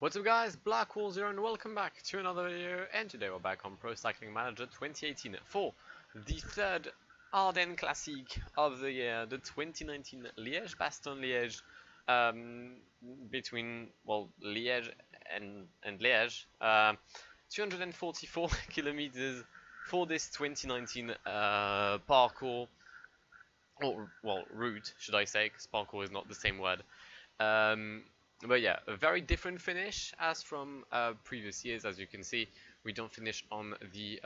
What's up guys, Blackwar here and welcome back to another video, and today we're back on Pro Cycling Manager 2018 for the third Ardennes Classique of the year, the 2019 Liège Bastogne Liège, between, well, Liège and Liège, 244 kilometers for this 2019 parcours, or, well, route, should I say, because parcours is not the same word. But yeah, a very different finish as from previous years. As you can see, we don't finish on the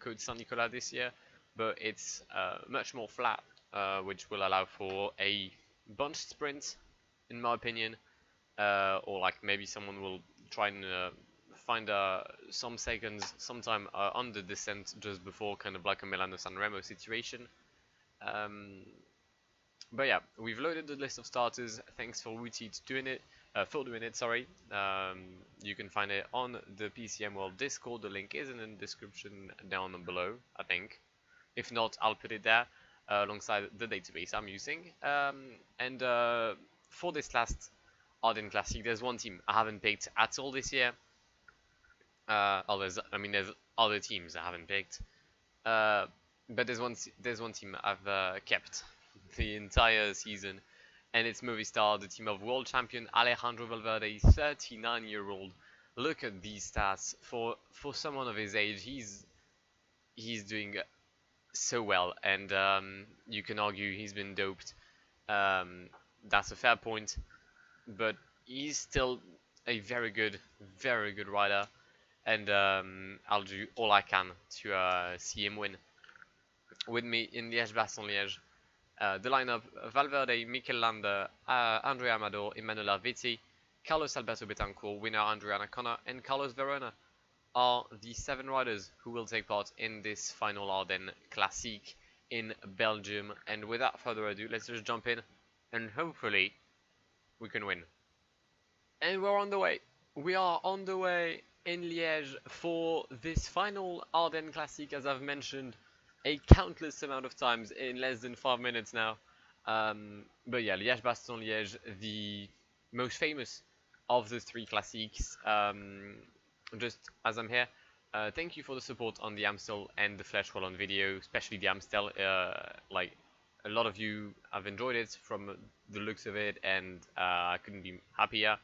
Côte Saint-Nicolas this year, but it's much more flat, which will allow for a bunched sprint, in my opinion, or like maybe someone will try and find some seconds sometime on the descent just before, kind of like a Milano San Remo situation. But yeah, we've loaded the list of starters. Thanks for Wooty doing it. Sorry. You can find it on the PCM World Discord. The link is in the description down below, I think. If not, I'll put it there alongside the database I'm using. And for this last Ardennes Classic, there's one team I haven't picked at all this year. There's other teams I haven't picked. But there's one team I've kept the entire season, and it's Movistar, the team of world champion Alejandro Valverde, 39-year-old. Look at these stats for someone of his age. He's doing so well, and you can argue he's been doped. That's a fair point, but he's still a very good rider, and I'll do all I can to see him win. With me in Liège Bastogne Liège, the lineup: Valverde, Mikel Landa, Andrea Amador, Emanuela Vitti, Carlos Alberto Betancourt, winner Adriana Connor, and Carlos Verona are the 7 riders who will take part in this final Ardennes Classique in Belgium. And without further ado, let's just jump in, and hopefully we can win. And we're on the way. We are on the way in Liège for this final Ardennes Classique, as I've mentioned a countless amount of times in less than 5 minutes now. But yeah, Liège Bastogne Liège, the most famous of the 3 classiques. Just as I'm here, thank you for the support on the Amstel and the Flèche Wallonne video, especially the Amstel. Like, a lot of you have enjoyed it from the looks of it, and I couldn't be happier.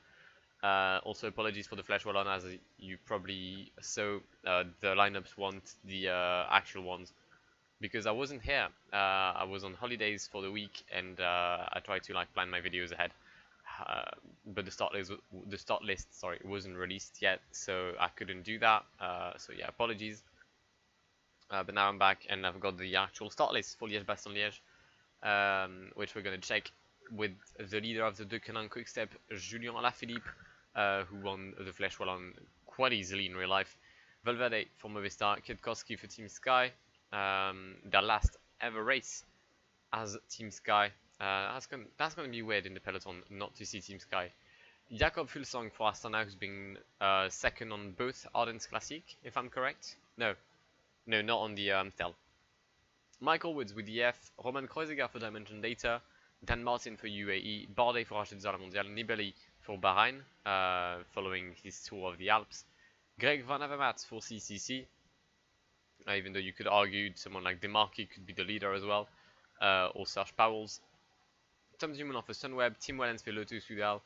Also, apologies for the Flèche Wallonne, as you probably saw, the lineups want the actual ones, because I wasn't here. I was on holidays for the week, and I tried to like plan my videos ahead. But the start list, wasn't released yet, so I couldn't do that. So yeah, apologies. But now I'm back, and I've got the actual start list for Liège Bastogne Liège, which we're gonna check with the leader of the De Canin Quickstep, Julien Alaphilippe, who won the Flèche Wallonne quite easily in real life. Valverde for Movistar, Kwiatkowski for Team Sky. Their last ever race as Team Sky. That's gonna be weird in the peloton not to see Team Sky. Jakob Fuglsang for Astana, who's been second on both Ardennes Classique, if I'm correct. No, not on the Amstel. Michael Woods with the F, Roman Kreuziger for Dimension Data, Dan Martin for UAE, Bardet for Ardennes Mondial, Nibali for Bahrain, following his tour of the Alps, Greg Van Avermaet for CCC. Even though you could argue someone like Demarchi could be the leader as well, or Serge Pauwels. Tom Dumoulin for Sunweb, Tim Wellens for Lotus Soudal,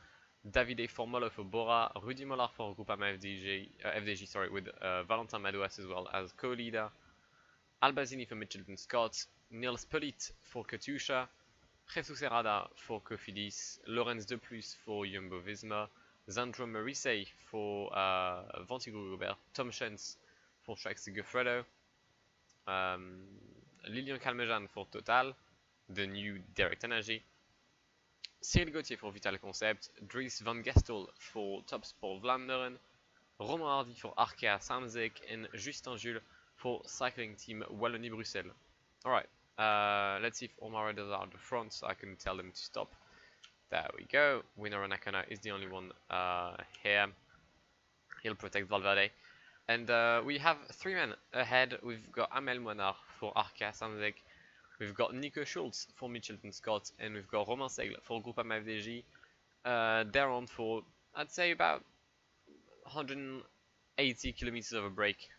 Davide Formolo for Bora, Rudy Mollard for Groupama FDJ, with Valentin Madouas as well as co-leader, Albazini for Mitchelton Scott, Nils Pollitt for Katusha, Jesus Herrada for Cofidis, Lorenz De Plus for Jumbo Visma, Zandro Marisei for Vantigou Robert, Tom Schentz for Trek Segafredo, Lilian Calmejean for Total, the new Direct Energy, Cyril Gauthier for Vital Concept, Dries van Gestel for Top Sport Vlaanderen, Romain Hardy for Arkea Samsic, and Justin Jules for Cycling Team Wallonie-Bruxelles. Alright, let's see if all my riders are at the front so I can tell them to stop. There we go. Winner Nakana is the only one here. He'll protect Valverde. And we have 3 men ahead. We've got Amel Moinard for Arkea Samsic, we've got Nico Schultz for Mitchelton Scott, and we've got Romain Seigle for Groupama FDJ. They're on for, I'd say, about 180 kilometers of a break.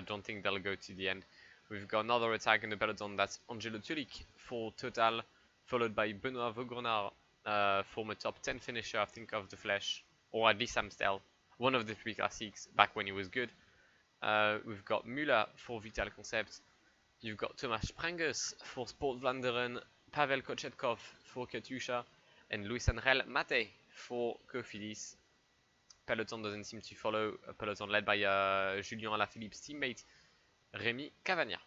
Don't think they'll go to the end. We've got another attack in the peloton. That's Angelo Tulik for Total, followed by Benoit Vaugrenard, former top 10 finisher, I think, of the Flesh, or at least Amstel, one of the 3 classics back when he was good. We've got Müller for Vital Concept. You've got Thomas Sprengers for Sport Vlaanderen, Pavel Kochetkov for Katusha, and Luis Angel Mate for Cofidis. Peloton doesn't seem to follow. A peloton led by Julien Alaphilippe's teammate, Rémi Cavagna.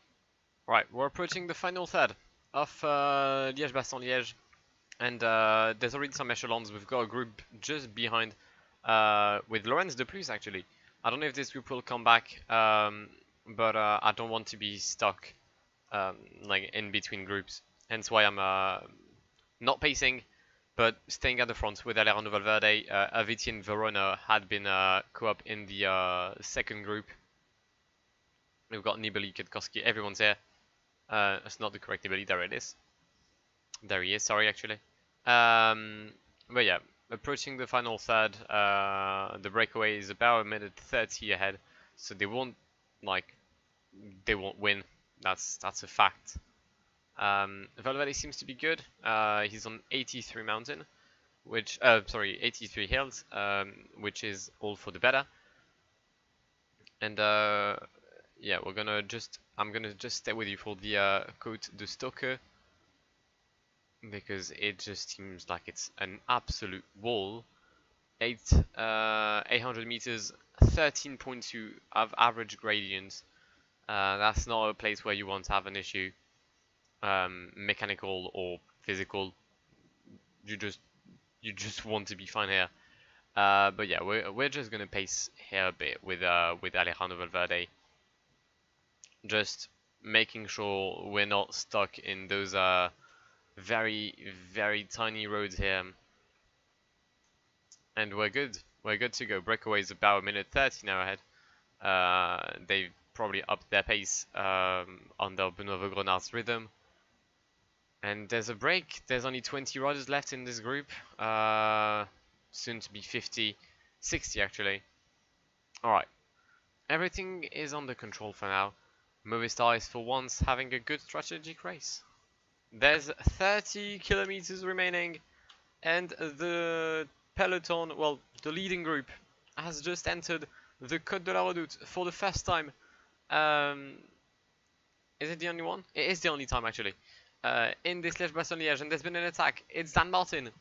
Right, we're approaching the final third of Liège Bastogne Liège, and there's already some echelons. We've got a group just behind with Laurens de Plus, actually. I don't know if this group will come back, but I don't want to be stuck like in between groups. Hence why I'm not pacing, but staying at the front with Alejandro Valverde. Aviti and Verona had been co-op in the second group. We've got Nibali, Kwiatkowski, everyone's here. That's not the correct Nibali, there it is. There he is, sorry, actually. But yeah, approaching the final third. The breakaway is about 1:30 ahead, so they won't win. That's a fact. Valverde seems to be good. He's on 83 mountain, which 83 hills, which is all for the better. And yeah, I'm gonna just stay with you for the Côte de Stoke, because it just seems like it's an absolute wall. 800 meters, 13.2 of average gradient. That's not a place where you want to have an issue, mechanical or physical. You just want to be fine here. But yeah, we're just gonna pace here a bit with Alejandro Valverde, just making sure we're not stuck in those very, very tiny roads here. And we're good. We're good to go. Breakaway is about 1:30 now ahead. They've probably upped their pace under Benoit Vaugrenard's rhythm. And there's a break. There's only 20 riders left in this group. Soon to be 50, 60 actually. Alright. Everything is under control for now. Movistar is for once having a good strategic race. There's 30 kilometers remaining, and the peloton, well, the leading group, has just entered the Côte de la Redoute for the first time. Is it the only one? It is the only time, actually. In this Liège Bastogne Liège, and there's been an attack. It's Dan Martin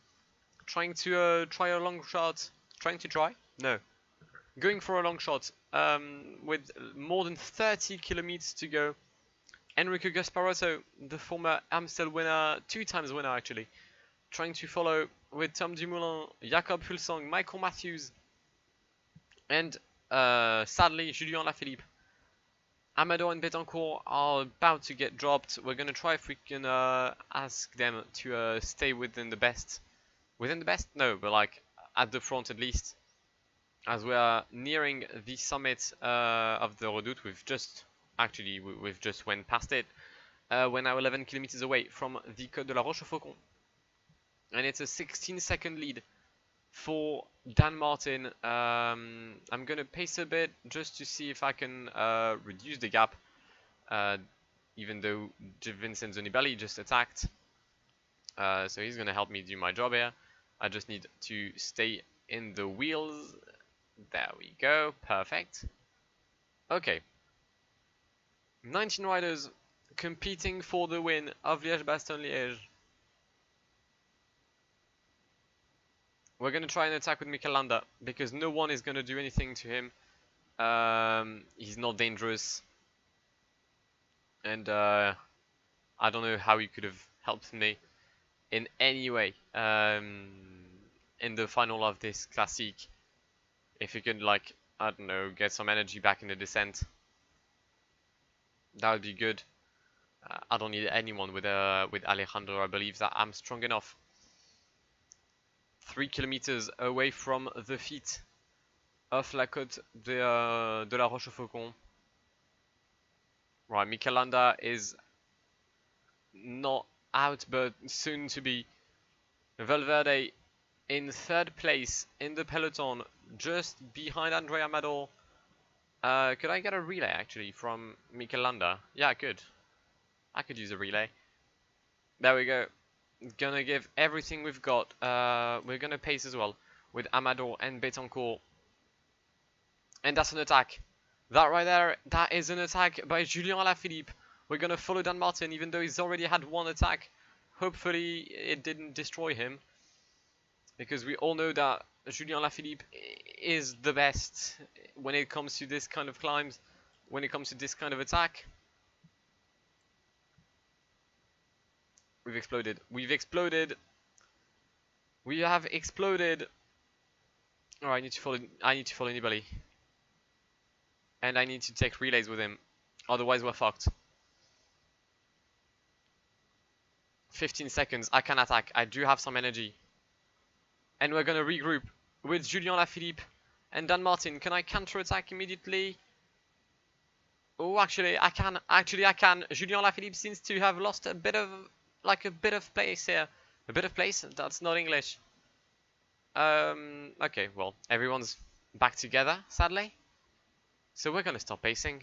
trying to try a long shot. Going for a long shot with more than 30 kilometers to go. Enrico Gasparotto, the former Amstel winner, 2 times winner actually, trying to follow with Tom Dumoulin, Jakob Fuglsang, Michael Matthews, and sadly Julien Alaphilippe. Amado and Betancourt are about to get dropped. We're gonna try if we can ask them to stay within the best. Within the best? No, but like at the front at least. As we are nearing the summit of the Redoute, we've just went past it. We're now 11 kilometers away from the Côte de la Rochefaucon, and it's a 16-second lead for Dan Martin. I'm gonna pace a bit just to see if I can reduce the gap, even though Vincenzo Nibali just attacked. So he's gonna help me do my job here. I just need to stay in the wheels. There we go, perfect. Okay. 19 riders competing for the win of Liège Bastogne Liège. We're going to try and attack with Mikel Landa, because no one is going to do anything to him. He's not dangerous. And I don't know how he could have helped me in any way in the final of this Classique. If he could, like, I don't know, get some energy back in the descent, that would be good. I don't need anyone with Alejandro. I believe that I'm strong enough. 3 kilometers away from the feet of la Côte de la Rochefaucon. Right, Mikel Landa is not out, but soon to be. Valverde in 3rd place in the peloton, just behind Andre Amador. Could I get a relay actually from Mikel Landa? Yeah, I could. I could use a relay. There we go. Gonna give everything we've got. We're gonna pace as well with Amador and Betancourt. And that's an attack. That right there, that is an attack by Julien Alaphilippe. We're gonna follow Dan Martin even though he's already had one attack. Hopefully it didn't destroy him. Because we all know that Julien Alaphilippe is the best when it comes to this kind of climbs, when it comes to this kind of attack. We've exploded. We've exploded. We have exploded. Oh, I need to follow Nibali. And I need to take relays with him. Otherwise we're fucked. 15 seconds. I can attack. I do have some energy. And we're gonna regroup with Julien Alaphilippe and Dan Martin. Can I counter-attack immediately? Oh, actually I can. Actually I can. Julien Alaphilippe seems to have lost a bit of place here. A bit of place? That's not English. Okay, well, everyone's back together, sadly. So we're gonna stop pacing.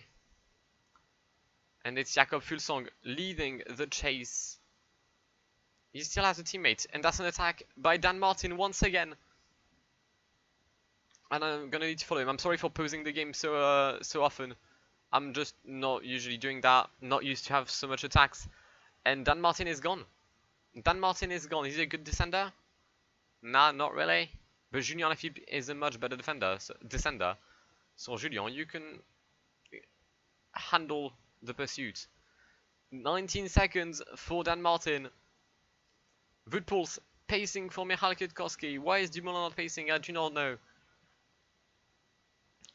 And it's Jakob Fuglsang leading the chase. He still has a teammate, and that's an attack by Dan Martin once again. And I'm gonna need to follow him. I'm sorry for pausing the game so often. I'm just not usually doing that. Not used to have so much attacks. And Dan Martin is gone. Dan Martin is gone. Is he a good descender? Nah, not really. But Julien Alaphilippe is a much better descender. So Julien, you can handle the pursuit. 19 seconds for Dan Martin. Woodpulse pacing for Michal Kwiatkowski. Why is Dumoulin not pacing? I do not know.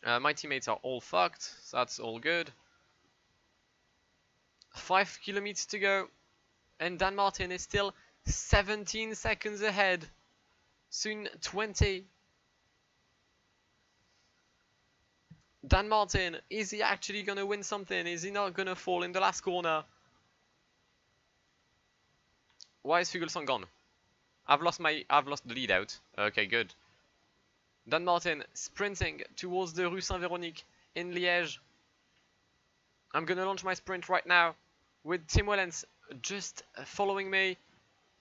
My teammates are all fucked, so that's all good. 5 kilometers to go. And Dan Martin is still 17 seconds ahead. Soon 20. Dan Martin, is he actually gonna win something? Is he not gonna fall in the last corner? Why is Fuglsang gone? I've lost the lead out. Okay, good. Dan Martin sprinting towards the Rue Saint-Véronique in Liège. I'm gonna launch my sprint right now with Tim Wellens just following me.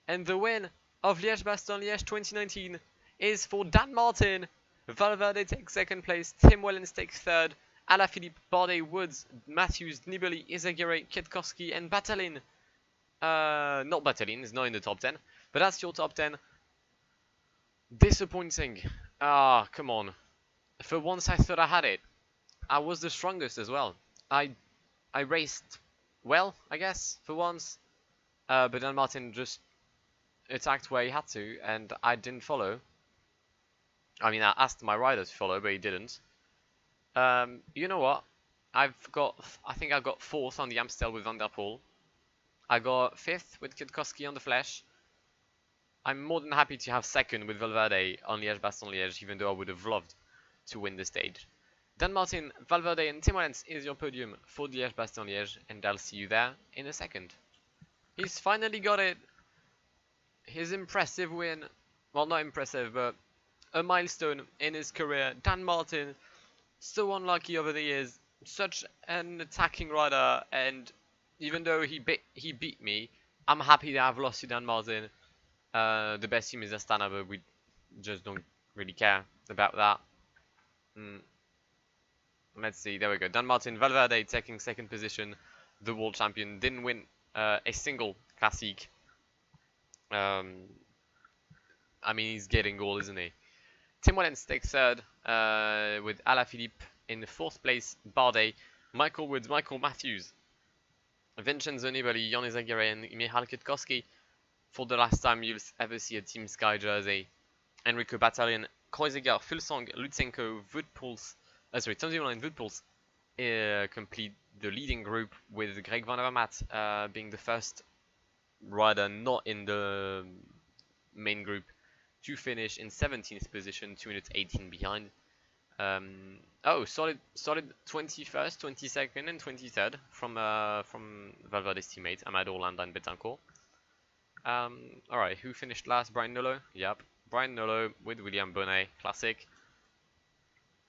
And the win of Liège Bastogne Liège 2019 is for Dan Martin. Valverde takes second place, Tim Wellens takes third, Alaphilippe, Bardet, Woods, Matthews, Nibali, Izagirre, Kwiatkowski and Batalin. Not Batalin, is not in the top 10, but that's your top 10. Disappointing. Ah, come on. For once I thought I had it. I was the strongest as well. I raced well, I guess, for once. But Dan Martin just attacked where he had to, and I didn't follow. I mean, I asked my rider to follow, but he didn't. You know what? I think I got 4th on the Amstel with Van der Poel. I got 5th with Kwiatkowski on the Fleche. I'm more than happy to have 2nd with Valverde on Liège Bastogne Liège, even though I would have loved to win the stage. Dan Martin, Valverde and Tim Wellens is your podium for Liège Bastogne Liège, and I'll see you there in a second. He's finally got it. His impressive win. Well, not impressive, but a milestone in his career. Dan Martin, so unlucky over the years, such an attacking rider, and even though he beat me, I'm happy that I've lost to Dan Martin. The best team is Astana, but we just don't really care about that. Let's see, there we go. Dan Martin, Valverde taking 2nd position, the world champion, didn't win a single Classique. I mean, he's getting gold, isn't he? Tim Wellens takes 3rd, with Alaphilippe in 4th place, Bardet, Michael Woods, Michael Matthews, Vincenzo Nibali, Jan Izagirre and Michal Kwiatkowski. For the last time you'll ever see a Team Sky jersey. Enrico Battalion, Kreuziger, Fuglsang, Lutsenko, Woodpulse, Tom Dumoulin and Woodpulse complete the leading group, with Greg Van Avermaet being the first rider not in the main group to finish in 17th position, 2 minutes 18 behind. Oh, solid 21st, 22nd and 23rd from Valverde's teammates, Amador, Landa and Betancourt. Alright, who finished last? Brian Nolo? Yep, Brian Nolo with William Bonnet, classic.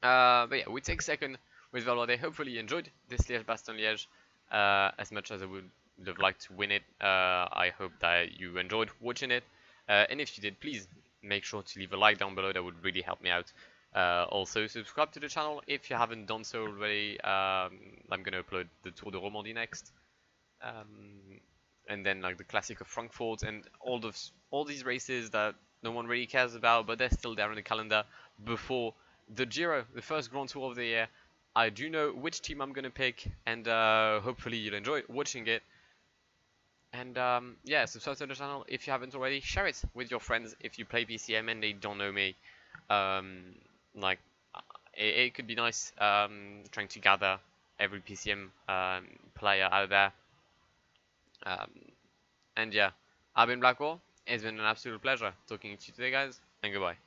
But yeah, we take second with Valverde. Hopefully you enjoyed this Liège Bastogne Liège as much as I would have liked to win it. I hope that you enjoyed watching it. And if you did, please make sure to leave a like down below. That would really help me out. Also, subscribe to the channel if you haven't done so already. I'm going to upload the Tour de Romandie next. And then like the Classic of Frankfurt and all these races that no one really cares about, but they're still there in the calendar before the Giro, the first Grand Tour of the year. I do know which team I'm gonna pick, and hopefully you'll enjoy watching it. And yeah, subscribe to the channel if you haven't already. Share it with your friends if you play PCM and they don't know me. Um, like it could be nice trying to gather every PCM player out there. Um, and yeah, I've been Blackwar. It's been an absolute pleasure talking to you today, guys, and goodbye.